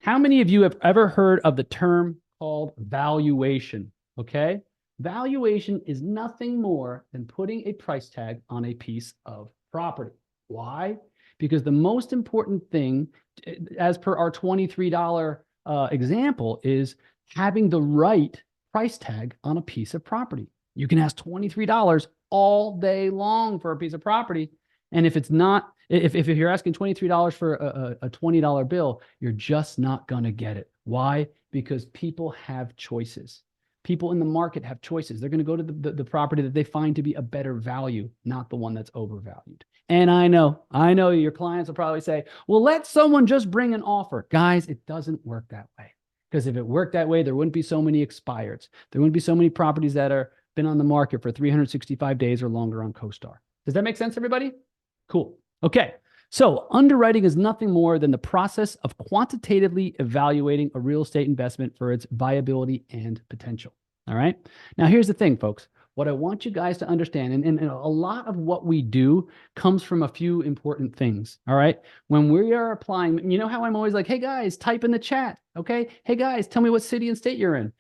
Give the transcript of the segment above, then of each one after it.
How many of you have ever heard of the term called valuation? Okay. Valuation is nothing more than putting a price tag on a piece of property. Why? Because the most important thing, as per our $23 example, is having the right price tag on a piece of property. You can ask $23 all day long for a piece of property. And if it's not, if you're asking $23 for a $20 bill, you're just not going to get it. Why? Because people have choices. People in the market have choices. They're going to go to the property that they find to be a better value, not the one that's overvalued. And I know your clients will probably say, well, let someone just bring an offer. Guys, it doesn't work that way. Because if it worked that way, there wouldn't be so many expireds. There wouldn't be so many properties that are been on the market for 365 days or longer on CoStar. Does that make sense, everybody? Cool. Okay. So underwriting is nothing more than the process of quantitatively evaluating a real estate investment for its viability and potential. All right. Now, here's the thing, folks. What I want you guys to understand, and a lot of what we do comes from a few important things. All right. When we are applying, you know how I'm always like, hey, guys, type in the chat. Okay. Hey, guys, tell me what city and state you're in.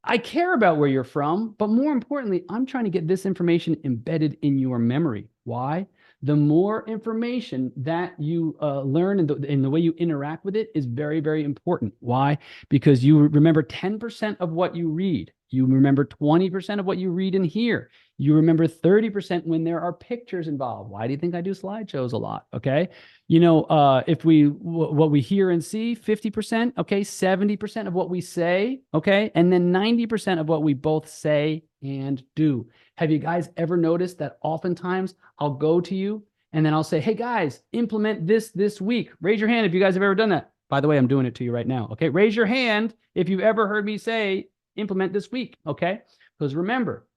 I care about where you're from, but more importantly, I'm trying to get this information embedded in your memory. Why? The more information that you learn and the way you interact with it is very, very important. Why? Because you remember 10% of what you read. You remember 20% of what you read and hear. You remember 30% when there are pictures involved. Why do you think I do slideshows a lot? Okay. You know, what we hear and see, 50%, okay, 70% of what we say, okay, and then 90% of what we both say and do. Have you guys ever noticed that oftentimes I'll go to you and then I'll say, hey guys, implement this week. Raise your hand if you guys have ever done that. By the way, I'm doing it to you right now. Okay. Raise your hand if you've ever heard me say implement this week. Okay. Because remember,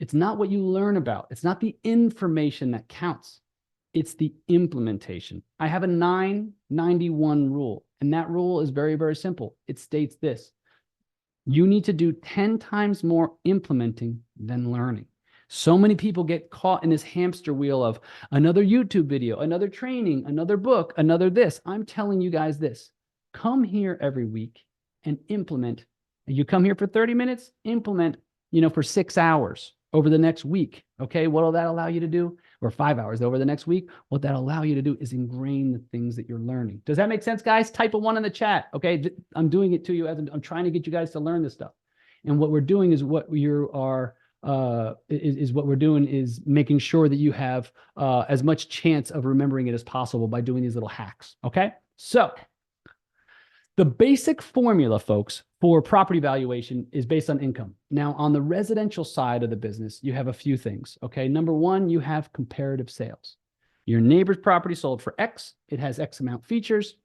it's not what you learn about. It's not the information that counts. It's the implementation. I have a 991 rule, and that rule is very, very simple. It states this: you need to do 10 times more implementing than learning. So many people get caught in this hamster wheel of another YouTube video, another training, another book, another this. I'm telling you guys this: come here every week and implement. You come here for 30 minutes, implement, for 6 hours over the next week. Okay. What will that allow you to do? Or 5 hours over the next week? What that'll allow you to do is ingrain the things that you're learning. Does that make sense, guys? Type a 1 in the chat. Okay. I'm doing it to you as I'm trying to get you guys to learn this stuff. And what we're doing is what we're doing is making sure that you have as much chance of remembering it as possible by doing these little hacks. Okay. So the basic formula, folks, for property valuation is based on income. Now, on the residential side of the business, you have a few things. Okay. Number one, you have comparative sales. Your neighbor's property sold for X. It has X amount features.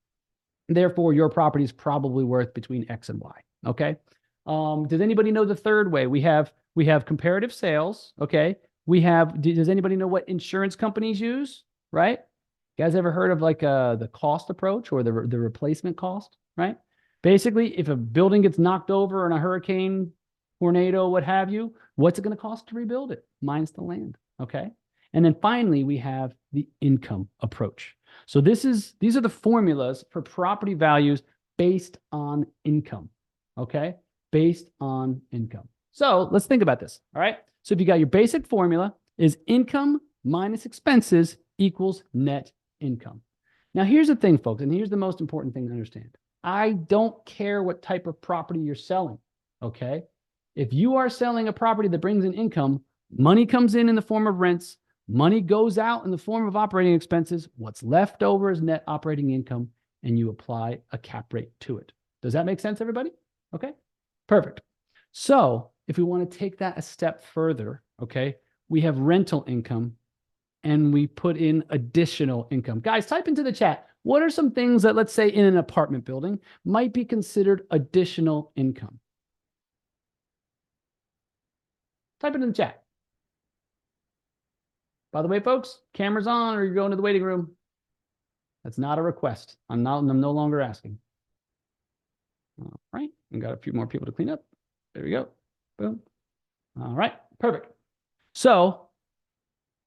Therefore, your property is probably worth between X and Y. Okay. Does anybody know the third way? We have comparative sales. Okay. Does anybody know what insurance companies use? Right? You guys ever heard of like the cost approach or the replacement cost? Right? Basically, if a building gets knocked over in a hurricane, tornado, what have you, what's it going to cost to rebuild it? Minus the land. Okay. And then finally, we have the income approach. So these are the formulas for property values based on income. Okay. Based on income. So let's think about this. All right. So if you got your basic formula is income minus expenses equals net income. Now, here's the thing, folks, and here's the most important thing to understand. I don't care what type of property you're selling. Okay. If you are selling a property that brings in income, money comes in the form of rents, money goes out in the form of operating expenses. What's left over is net operating income, and you apply a cap rate to it. Does that make sense, everybody? Okay. Perfect. So if we want to take that a step further, okay, we have rental income and we put in additional income. Guys, type into the chat. What are some things that, let's say, in an apartment building might be considered additional income? Type it in the chat. By the way, folks, camera's on or you're going to the waiting room. That's not a request. I'm no longer asking. All right. We got a few more people to clean up. There we go. Boom. All right. Perfect. So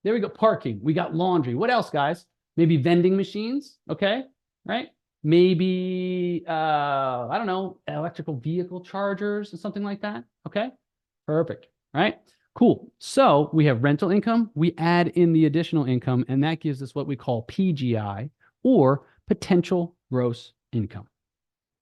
there we go. Parking. We got laundry. What else, guys? Maybe vending machines. Okay. Right. maybe, I don't know, electrical vehicle chargers or something like that. Okay, perfect. All right, cool. So we have rental income. We add in the additional income, and that gives us what we call PGI, or potential gross income.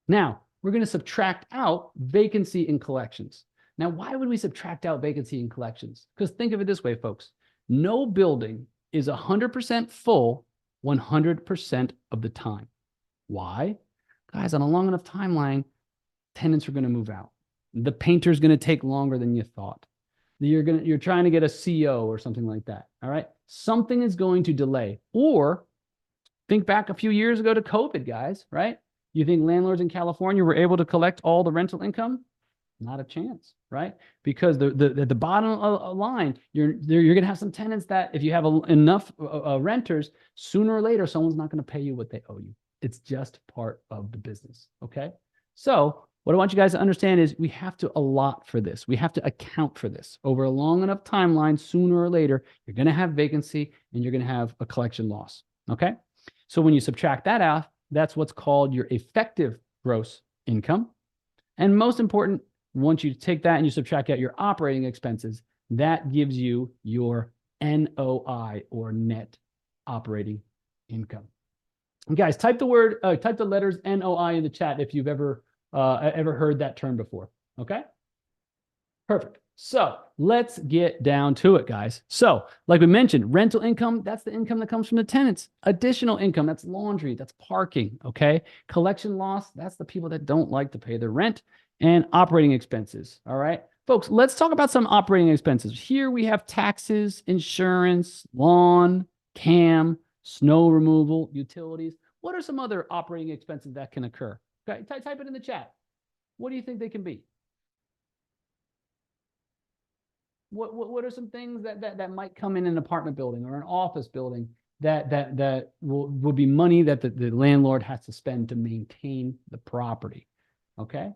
Now, we're going to subtract out vacancy in collections. Now, why would we subtract out vacancy in collections? Because think of it this way, folks. No building is 100% full 100% of the time. Why? Guys, on a long enough timeline, tenants are going to move out. The painter's going to take longer than you thought. You're trying to get a CO or something like that. All right. Something is going to delay. Or think back a few years ago to COVID, guys, right? You think landlords in California were able to collect all the rental income? Not a chance, right? Because the bottom line, you're going to have some tenants that if you have enough renters, sooner or later, someone's not going to pay you what they owe you. It's just part of the business, okay? So what I want you guys to understand is we have to allot for this. We have to account for this. Over a long enough timeline, sooner or later, you're going to have vacancy and you're going to have a collection loss, okay? So when you subtract that out, that's what's called your effective gross income. And most important, once you take that and you subtract out your operating expenses, that gives you your NOI, or net operating income. And guys, type the letters NOI in the chat if you've ever heard that term before. Okay, perfect. So let's get down to it, guys. So like we mentioned, rental income, that's the income that comes from the tenants. Additional income, that's laundry, that's parking, okay? Collection loss, that's the people that don't like to pay their rent. And operating expenses, all right? Folks, let's talk about some operating expenses. Here we have taxes, insurance, lawn, CAM, snow removal, utilities. What are some other operating expenses that can occur? Okay, type it in the chat. What do you think they can be? What are some things that might come in an apartment building or an office building that will be money that the landlord has to spend to maintain the property? Okay,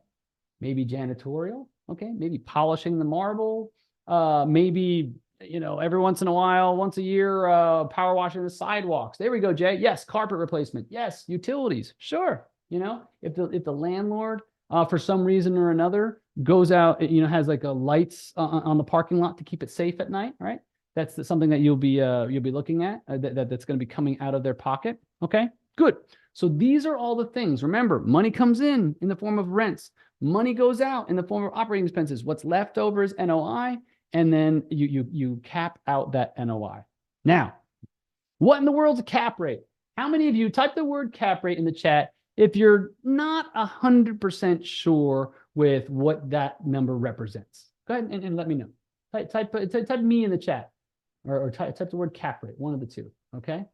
maybe janitorial. Okay, maybe polishing the marble. Maybe, you know, every once in a while, once a year, power washing the sidewalks. There we go, Jay. Yes, carpet replacement. Yes, utilities. Sure. You know, if the landlord for some reason or another goes out, you know, has like a lights on the parking lot to keep it safe at night, right? That's something that you'll be looking at that's going to be coming out of their pocket. Okay, good. So these are all the things. Remember, money comes in the form of rents. Money goes out in the form of operating expenses. What's left over is NOI, and then you cap out that NOI. Now, what in the world's a cap rate? How many of you type the word cap rate in the chat if you're not 100% sure with what that number represents? Go ahead and let me know. Type me in the chat, or type the word cap rate, one of the two, okay? I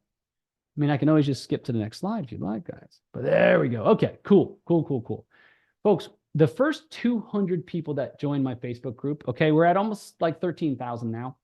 mean, I can always just skip to the next slide if you'd like, guys. But there we go. Okay, cool. Folks, the first 200 people that joined my Facebook group, okay, we're at almost like 13,000 now.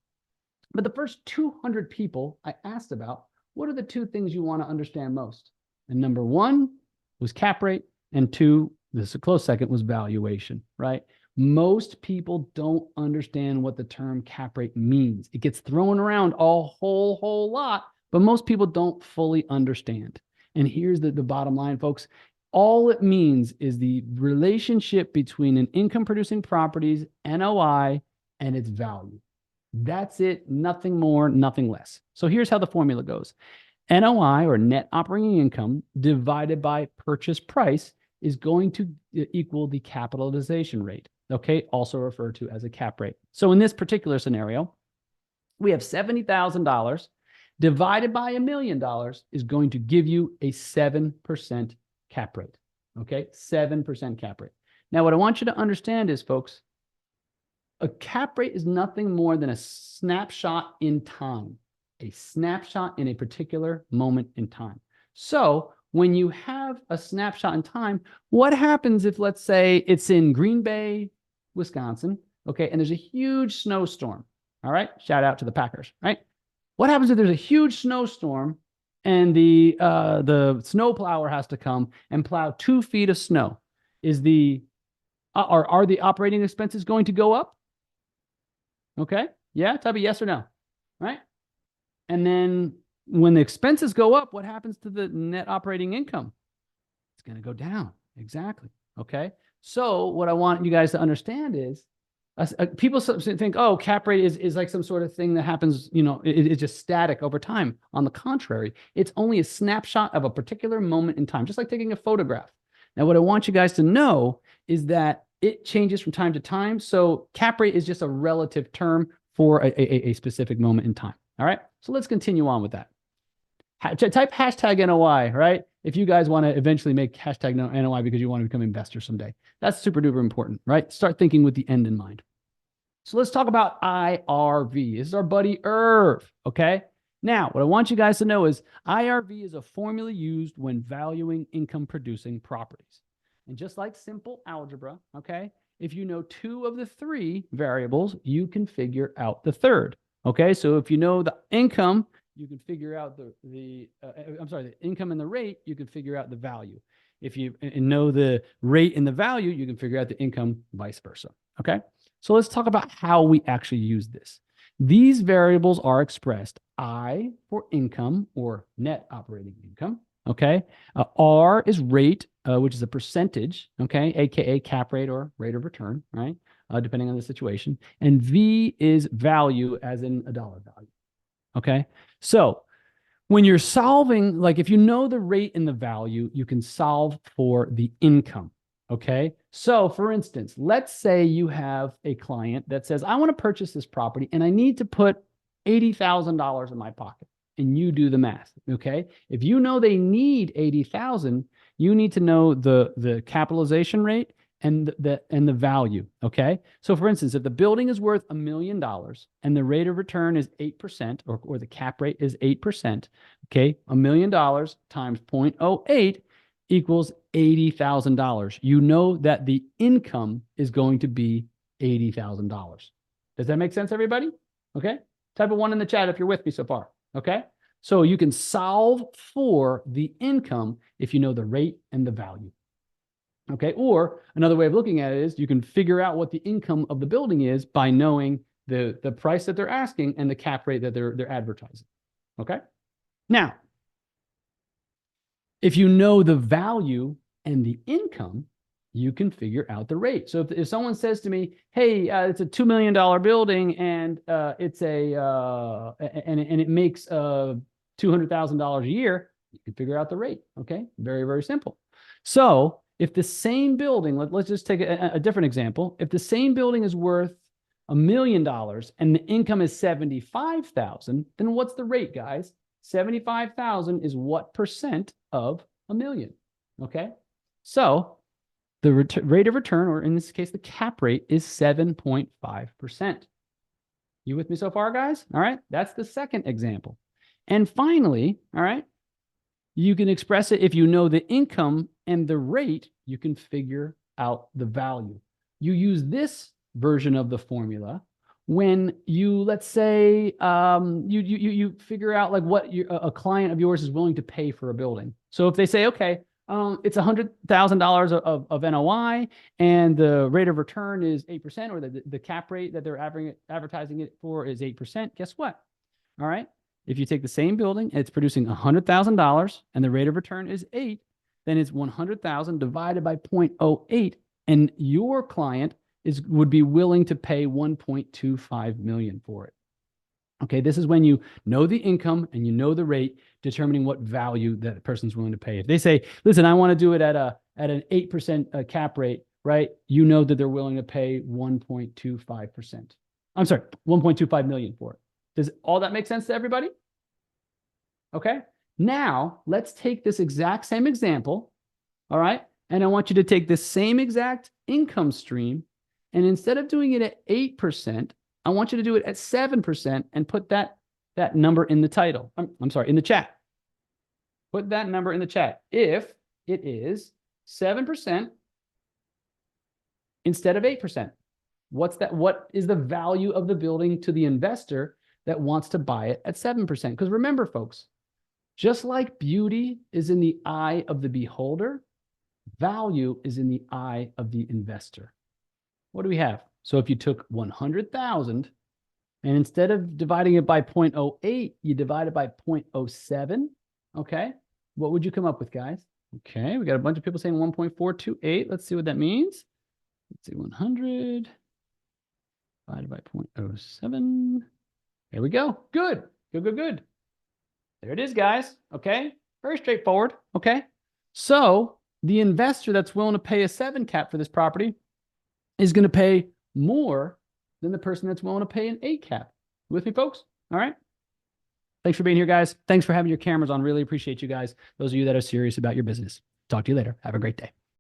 But the first 200 people I asked about, what are the two things you want to understand most? And number one was cap rate, and two, this is a close second, was valuation, right? Most people don't understand what the term cap rate means. It gets thrown around a whole lot, but most people don't fully understand. And here's the bottom line, folks. All it means is the relationship between an income-producing property's NOI and its value. That's it, nothing more, nothing less. So here's how the formula goes. NOI, or net operating income, divided by purchase price is going to equal the capitalization rate, okay? Also referred to as a cap rate. So in this particular scenario, we have $70,000 divided by $1 million is going to give you a 7% cap rate, okay? 7% cap rate. Now, what I want you to understand is, folks, a cap rate is nothing more than a snapshot in time, a snapshot in a particular moment in time. So when you have a snapshot in time, what happens if, let's say, it's in Green Bay, Wisconsin, okay, and there's a huge snowstorm, all right? Shout out to the Packers, right? What happens if there's a huge snowstorm and the snow plower has to come and plow 2 feet of snow? Are the operating expenses going to go up? Okay. Yeah. Type of yes or no. Right. And then when the expenses go up, what happens to the net operating income? going to go down. Exactly. Okay. So what I want you guys to understand is people think, oh, cap rate is like some sort of thing that happens, it's just static over time. On the contrary, it's only a snapshot of a particular moment in time, just like taking a photograph. Now, what I want you guys to know is that it changes from time to time. So cap rate is just a relative term for a specific moment in time. All right. So let's continue on with that. Type hashtag NOI, right? If you guys want to eventually make hashtag NOI because you want to become an investor someday. That's super duper important, right? Start thinking with the end in mind. So let's talk about IRV. This is our buddy Irv, okay? Now, what I want you guys to know is IRV is a formula used when valuing income producing properties. And just like simple algebra, okay, if you know two of the three variables, you can figure out the third, okay? So if you know the income, you can figure out the income and the rate, you can figure out the value. If you know the rate and the value, you can figure out the income, vice versa, okay? So let's talk about how we actually use this. These variables are expressed I for income or net operating income, okay? R is rate, which is a percentage, okay? AKA cap rate or rate of return, right? Depending on the situation. And V is value, as in a dollar value, okay? So when you're solving, like if you know the rate and the value, you can solve for the income, okay? So for instance, let's say you have a client that says, I want to purchase this property and I need to put $80,000 in my pocket. And you do the math, okay? If you know they need 80,000, you need to know the capitalization rate and the value, okay? So for instance, if the building is worth $1 million and the rate of return is 8%, or the cap rate is 8%, okay? $1 million times 0.08 equals $80,000. You know that the income is going to be $80,000. Does that make sense, everybody? Okay? Type a 1 in the chat if you're with me so far, okay? So you can solve for the income if you know the rate and the value. Okay, or another way of looking at it is you can figure out what the income of the building is by knowing the price that they're asking and the cap rate that they're advertising. Okay, now if you know the value and the income, you can figure out the rate. So if someone says to me, "Hey, it's a $2 million building and it's and it makes $200,000 a year," you can figure out the rate. Okay, very, very simple. So if the same building, let's just take a different example. If the same building is worth $1 million and the income is 75,000, then what's the rate, guys? 75,000 is what percent of $1 million? Okay, so the rate of return, or in this case, the cap rate, is 7.5%. You with me so far, guys? All right, that's the second example. And finally, all right, you can express it if you know the income and the rate, you can figure out the value. You use this version of the formula when you, let's say, you figure out like what a client of yours is willing to pay for a building. So if they say, okay, it's $100,000 of NOI and the rate of return is 8%, or the cap rate that they're advertising it for is 8%, guess what? All right. If you take the same building and it's producing $100,000 and the rate of return is 8, then it's 100,000 divided by 0.08, and your client would be willing to pay 1.25 million for it. Okay, this is when you know the income and you know the rate, determining what value that person's willing to pay. If they say, "Listen, I want to do it at an 8% cap rate," right? You know that they're willing to pay 1.25%. I'm sorry, 1.25 million for it. Does all that make sense to everybody? Okay. Now, let's take this exact same example, all right? And I want you to take this same exact income stream, and instead of doing it at 8%, I want you to do it at 7% and put that number in the title. I'm sorry, in the chat. Put that number in the chat. If it is 7% instead of 8%, what's that? What is the value of the building to the investor that wants to buy it at 7%? Because remember, folks, just like beauty is in the eye of the beholder, value is in the eye of the investor. What do we have? So if you took 100,000 and instead of dividing it by 0.08, you divide it by 0.07, okay? What would you come up with, guys? Okay, we got a bunch of people saying 1.428. Let's see what that means. Let's see, 100 divided by 0.07. There we go. Good. Good. There it is, guys. Okay, very straightforward. Okay, so the investor that's willing to pay a 7 cap for this property is going to pay more than the person that's willing to pay an 8 cap. With me, folks? All right. Thanks for being here, guys. Thanks for having your cameras on. Really appreciate you guys. Those of you that are serious about your business. Talk to you later. Have a great day.